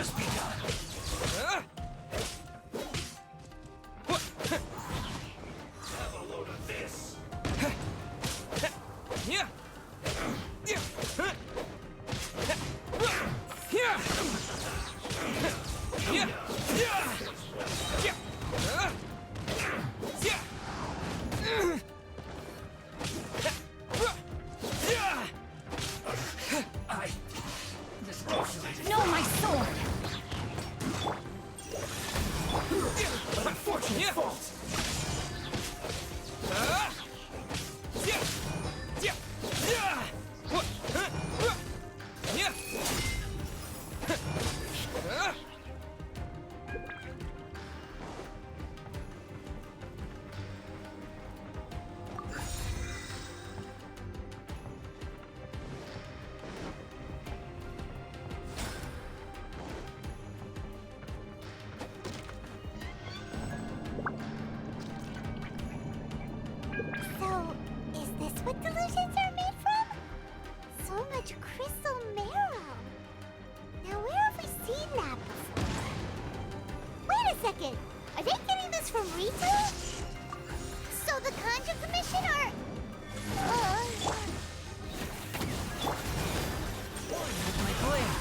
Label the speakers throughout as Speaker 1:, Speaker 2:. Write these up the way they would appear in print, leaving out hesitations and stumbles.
Speaker 1: just begun. Have a load of this.
Speaker 2: Yeah.
Speaker 3: No, my sword!
Speaker 1: An unfortunate fault.
Speaker 4: So, is this what delusions are made from? So much crystal marrow. Now, where have we seen that before? Wait a second. Are they getting this from retail? So the Conjure Commission are...
Speaker 2: My blade.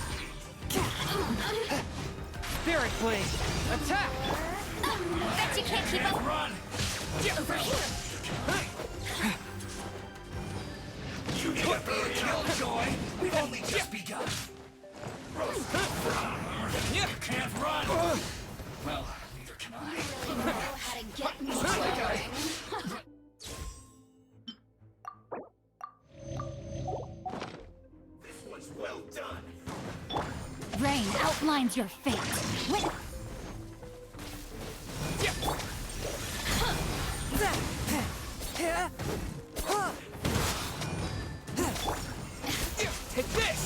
Speaker 2: Spirit blade. Attack.
Speaker 3: Bet you can't keep up.
Speaker 1: Run!
Speaker 3: Over here!
Speaker 1: You can't be a killjoy! We've only just begun! You can't run! Well, neither can I.
Speaker 3: Know how to get me
Speaker 1: Looks like This one's well done!
Speaker 3: Rain outlines your fate.
Speaker 2: Take this!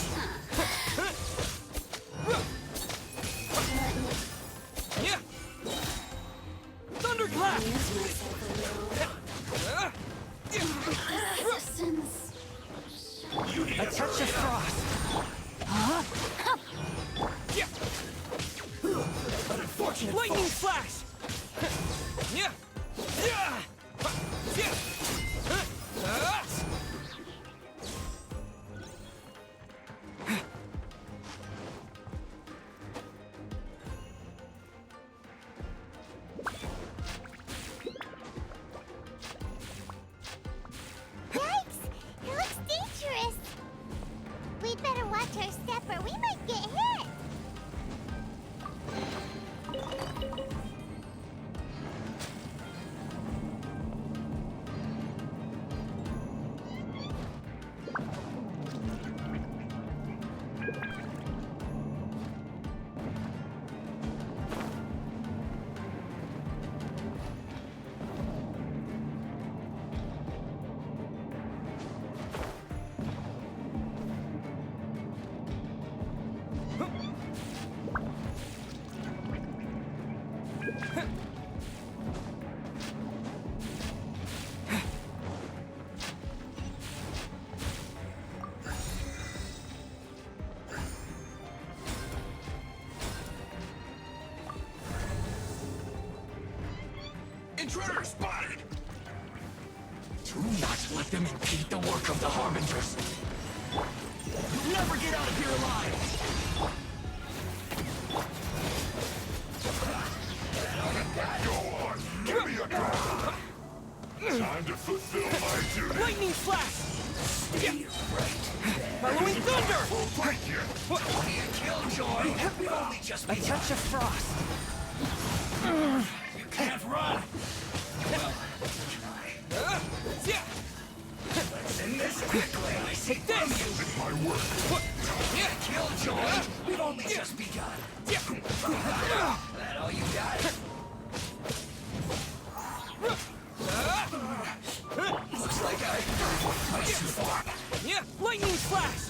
Speaker 2: Thunderclap!
Speaker 3: Resistance.
Speaker 1: You need
Speaker 2: A touch of frost.
Speaker 1: an unfortunate
Speaker 2: Lightning
Speaker 1: fault.
Speaker 2: flash!
Speaker 4: Yikes! It looks dangerous! We'd better watch our step or we might get hit!
Speaker 1: Intruder spotted! Do not let them impede the work of the Harbingers! You'll never get out of here alive!
Speaker 5: Go on, give me a call. Time to fulfill my duty.
Speaker 2: Lightning flash!
Speaker 1: You're right.
Speaker 2: Following thunder!
Speaker 5: We'll break you.
Speaker 1: Be a killjoy! We've only just
Speaker 2: A
Speaker 1: begun.
Speaker 2: touch of frost.
Speaker 1: You can't run! Well, can I? Let's end this quickly!
Speaker 2: Take this!
Speaker 5: It's my work.
Speaker 1: Killjoy! We've only just begun! That all you got? Looks like I went too far.
Speaker 2: Lightning flash!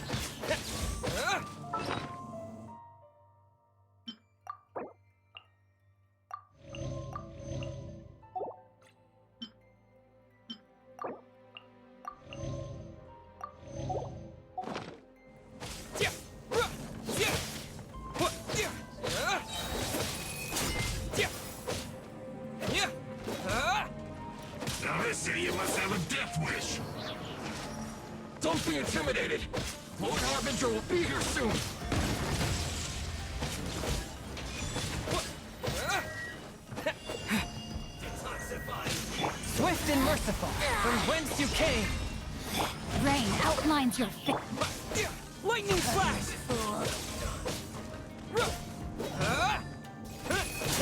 Speaker 1: Harbinger will be here soon!
Speaker 2: Swift and merciful, from whence you came.
Speaker 3: Rain outlines your fate.
Speaker 2: Lightning flash!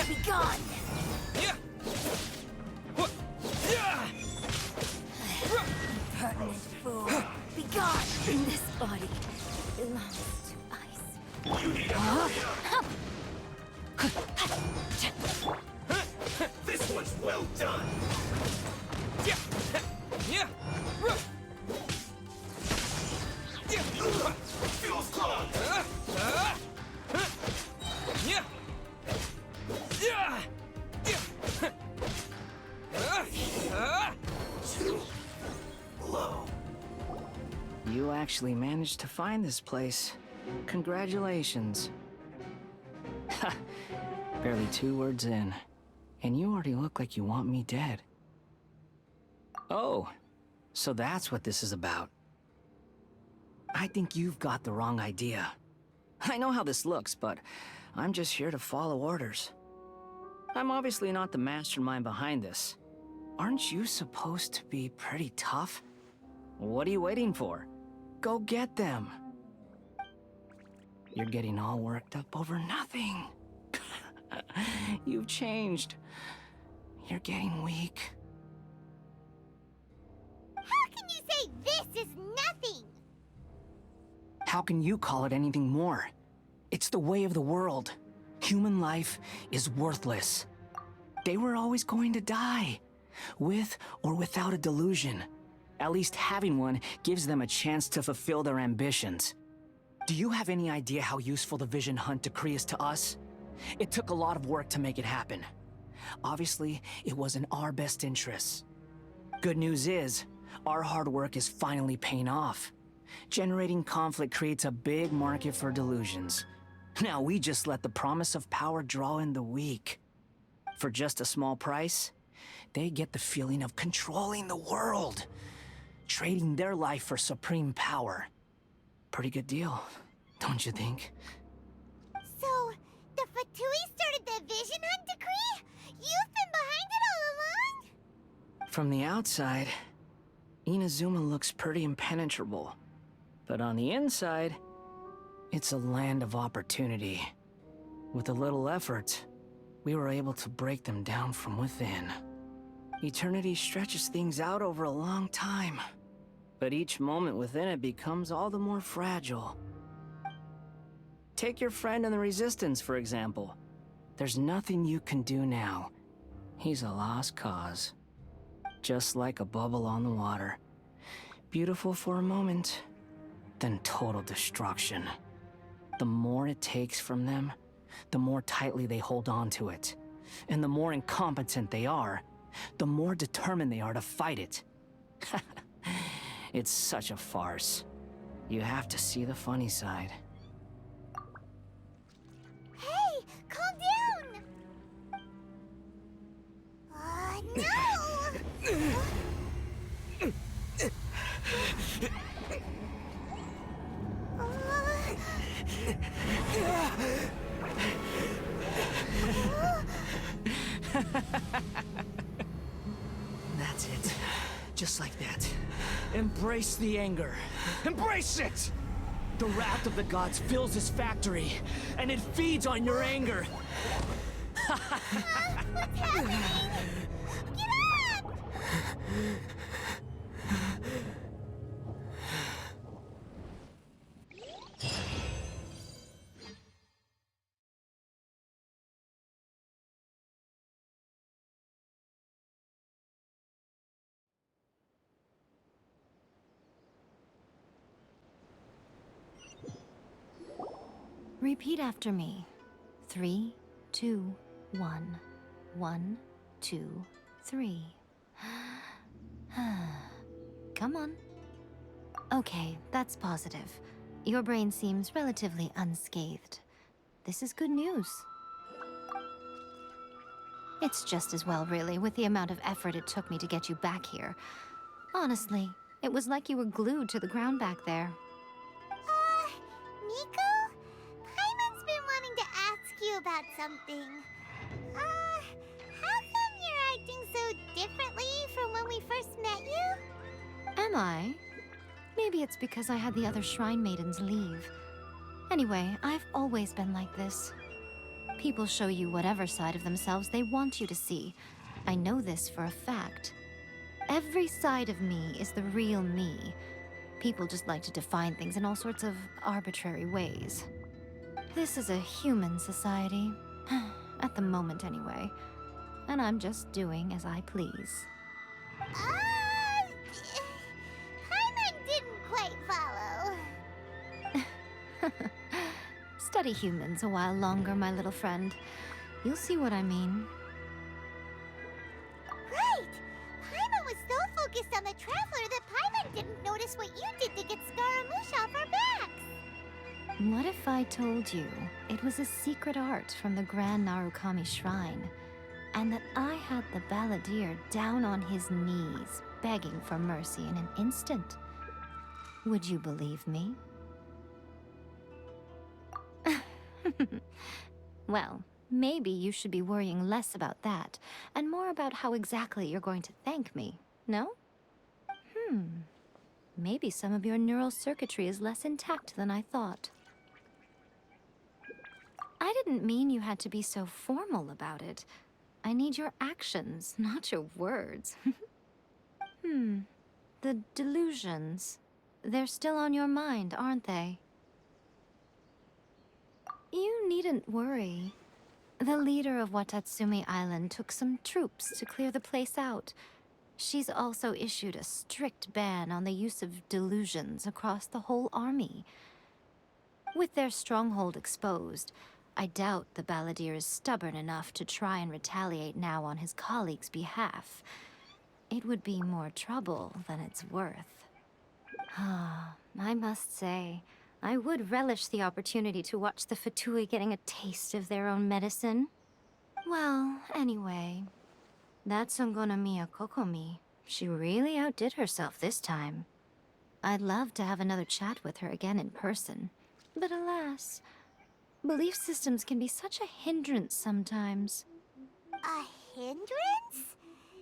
Speaker 3: Be gone! Pertinent fool. Be gone! This body belongs to ice.
Speaker 1: This one's well done! Feels clogged! Too low.
Speaker 6: You actually managed to find this place. Congratulations. Ha! Barely 2 words in, and you already look like you want me dead. Oh, so that's what this is about. I think you've got the wrong idea. I know how this looks, but I'm just here to follow orders. I'm obviously not the mastermind behind this. Aren't you supposed to be pretty tough? What are you waiting for? Go get them. You're getting all worked up over nothing. You've changed. You're getting weak.
Speaker 4: How can you say this is nothing?
Speaker 6: How can you call it anything more? It's the way of the world. Human life is worthless. They were always going to die, with or without a delusion. At least having one gives them a chance to fulfill their ambitions. Do you have any idea how useful the Vision Hunt decree is to us? It took a lot of work to make it happen. Obviously, it was in our best interests. Good news is, our hard work is finally paying off. Generating conflict creates a big market for delusions. Now we just let the promise of power draw in the weak. For just a small price, they get the feeling of controlling the world, trading their life for supreme power. Pretty good deal, don't you think?
Speaker 4: So, the Fatui started the Vision Hunt decree? You've been behind it all along?
Speaker 6: From the outside, Inazuma looks pretty impenetrable. But on the inside, it's a land of opportunity. With a little effort, we were able to break them down from within. Eternity stretches things out over a long time, but each moment within it becomes all the more fragile. Take your friend in the Resistance, for example. There's nothing you can do now. He's a lost cause. Just like a bubble on the water. Beautiful for a moment, then total destruction. The more it takes from them, the more tightly they hold on to it. And the more incompetent they are, the more determined they are to fight it. It's such a farce. You have to see the funny side.
Speaker 4: Hey, calm down! No!
Speaker 6: That's it. Just like that. Embrace the anger. Embrace it! The wrath of the gods fills this factory, and it feeds on your anger.
Speaker 4: What's happening? Get up!
Speaker 7: Repeat after me. 3, 2, 1. 1, 2, 3. Come on. Okay, that's positive. Your brain seems relatively unscathed. This is good news. It's just as well, really, with the amount of effort it took me to get you back here. Honestly, it was like you were glued to the ground back there.
Speaker 4: about something. How come you're acting so differently from when we first met you?
Speaker 7: Am I? Maybe it's because I had the other shrine maidens leave. Anyway, I've always been like this. People show you whatever side of themselves they want you to see. I know this for a fact. Every side of me is the real me. People just like to define things in all sorts of arbitrary ways. This is a human society. At the moment, anyway. And I'm just doing as I please.
Speaker 4: Paimon didn't quite follow.
Speaker 7: Study humans a while longer, my little friend. You'll see what I mean.
Speaker 4: Right! Paimon was so focused on the Traveler that Paimon didn't notice what you did to get Scaramouche off our backs.
Speaker 7: What if I told you it was a secret art from the Grand Narukami Shrine, and that I had the Balladeer down on his knees, begging for mercy in an instant? Would you believe me? Well, maybe you should be worrying less about that, and more about how exactly you're going to thank me, no? Maybe some of your neural circuitry is less intact than I thought. I didn't mean you had to be so formal about it. I need your actions, not your words. The delusions. They're still on your mind, aren't they? You needn't worry. The leader of Watatsumi Island took some troops to clear the place out. She's also issued a strict ban on the use of delusions across the whole army. With their stronghold exposed, I doubt the Balladeer is stubborn enough to try and retaliate now on his colleagues' behalf. It would be more trouble than it's worth. I must say, I would relish the opportunity to watch the Fatui getting a taste of their own medicine. Well, anyway, that Songonomiya Kokomi, she really outdid herself this time. I'd love to have another chat with her again in person, but alas, belief systems can be such a hindrance sometimes.
Speaker 4: A hindrance?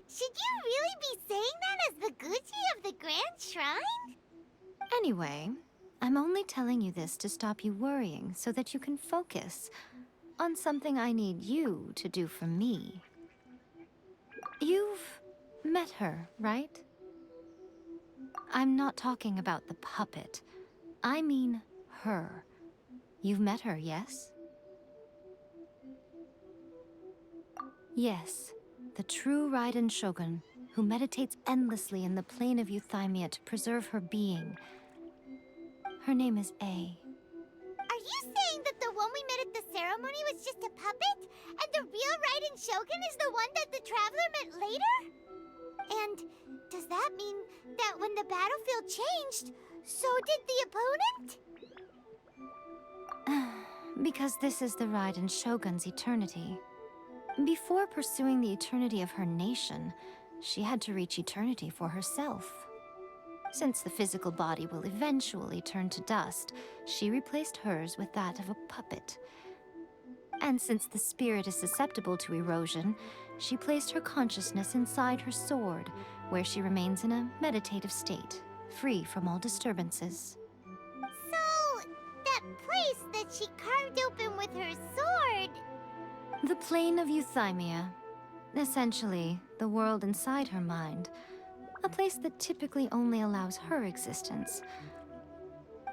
Speaker 4: Should you really be saying that as the Gucci of the Grand Shrine?
Speaker 7: Anyway, I'm only telling you this to stop you worrying so that you can focus on something I need you to do for me. You've met her, right? I'm not talking about the puppet. I mean her. You've met her, yes? Yes, the true Raiden Shogun, who meditates endlessly in the plane of Euthymia to preserve her being. Her name is A.
Speaker 4: Are you saying that the one we met at the ceremony was just a puppet? And the real Raiden Shogun is the one that the Traveler met later? And does that mean that when the battlefield changed, so did the opponent?
Speaker 7: Because this is the Raiden Shogun's eternity. Before pursuing the eternity of her nation, she had to reach eternity for herself. Since the physical body will eventually turn to dust, she replaced hers with that of a puppet. And since the spirit is susceptible to erosion, she placed her consciousness inside her sword, where she remains in a meditative state, free from all disturbances.
Speaker 4: So, that place that she carved open with her sword...
Speaker 7: The plane of Euthymia. Essentially, the world inside her mind. A place that typically only allows her existence.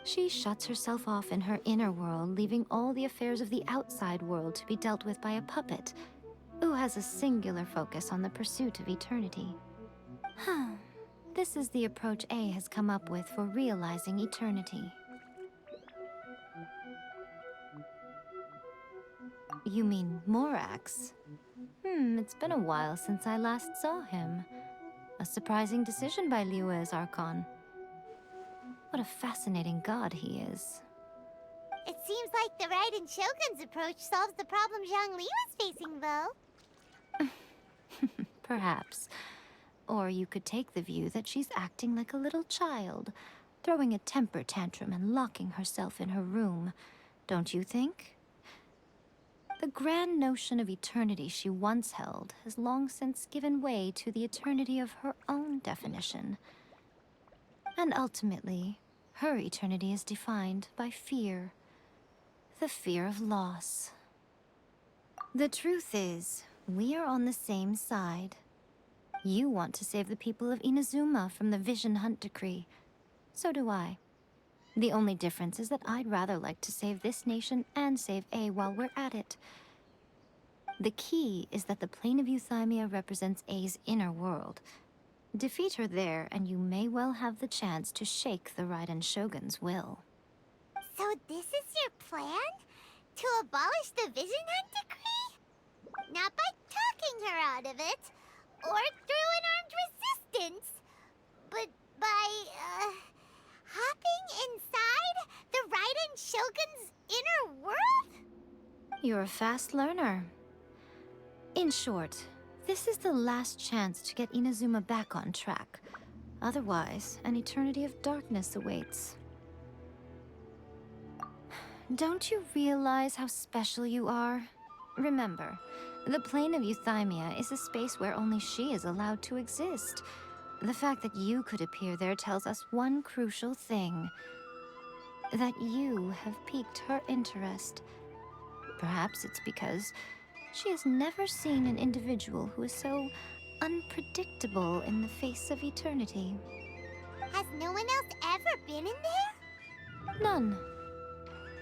Speaker 7: She shuts herself off in her inner world, leaving all the affairs of the outside world to be dealt with by a puppet, who has a singular focus on the pursuit of eternity. This is the approach A has come up with for realizing eternity. You mean Morax? It's been a while since I last saw him. A surprising decision by Liyue's Archon. What a fascinating god he is.
Speaker 4: It seems like the Raiden Shogun's approach solves the problem Zhang Li was facing, though.
Speaker 7: Perhaps. Or you could take the view that she's acting like a little child, throwing a temper tantrum and locking herself in her room. Don't you think? The grand notion of eternity she once held has long since given way to the eternity of her own definition. And ultimately, her eternity is defined by fear. The fear of loss. The truth is, we are on the same side. You want to save the people of Inazuma from the Vision Hunt decree. So do I. The only difference is that I'd rather like to save this nation and save A while we're at it. The key is that the plane of Euthymia represents A's inner world. Defeat her there, and you may well have the chance to shake the Raiden Shogun's will.
Speaker 4: So this is your plan? To abolish the Vision Hunt decree? Not by talking her out of it, or through an armed resistance, but by, hopping inside the Raiden Shogun's inner world?
Speaker 7: You're a fast learner. In short, this is the last chance to get Inazuma back on track. Otherwise, an eternity of darkness awaits. Don't you realize how special you are? Remember, the plane of Euthymia is a space where only she is allowed to exist. The fact that you could appear there tells us one crucial thing. That you have piqued her interest. Perhaps it's because she has never seen an individual who is so unpredictable in the face of eternity.
Speaker 4: Has no one else ever been in there?
Speaker 7: None.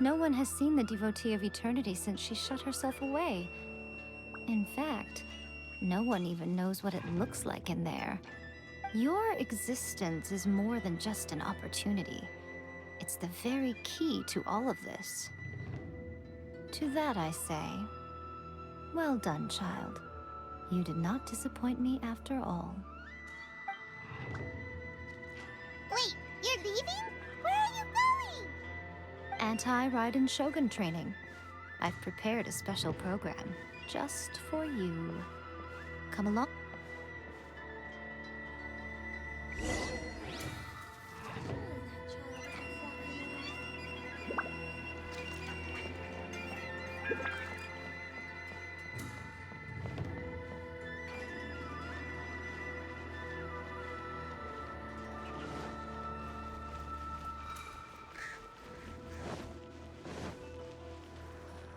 Speaker 7: No one has seen the devotee of eternity since she shut herself away. In fact, no one even knows what it looks like in there. Your existence is more than just an opportunity. It's the very key to all of this. To that I say, well done, child. You did not disappoint me after all.
Speaker 4: Wait, you're leaving? Where are you going?
Speaker 7: Anti-Raiden Shogun training. I've prepared a special program just for you. Come along.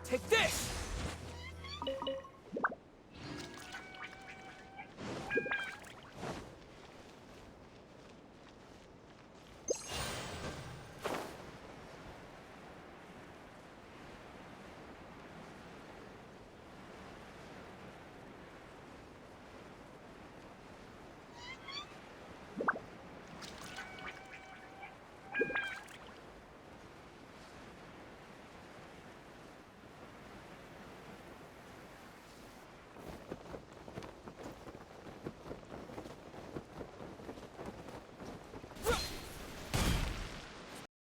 Speaker 2: Take this!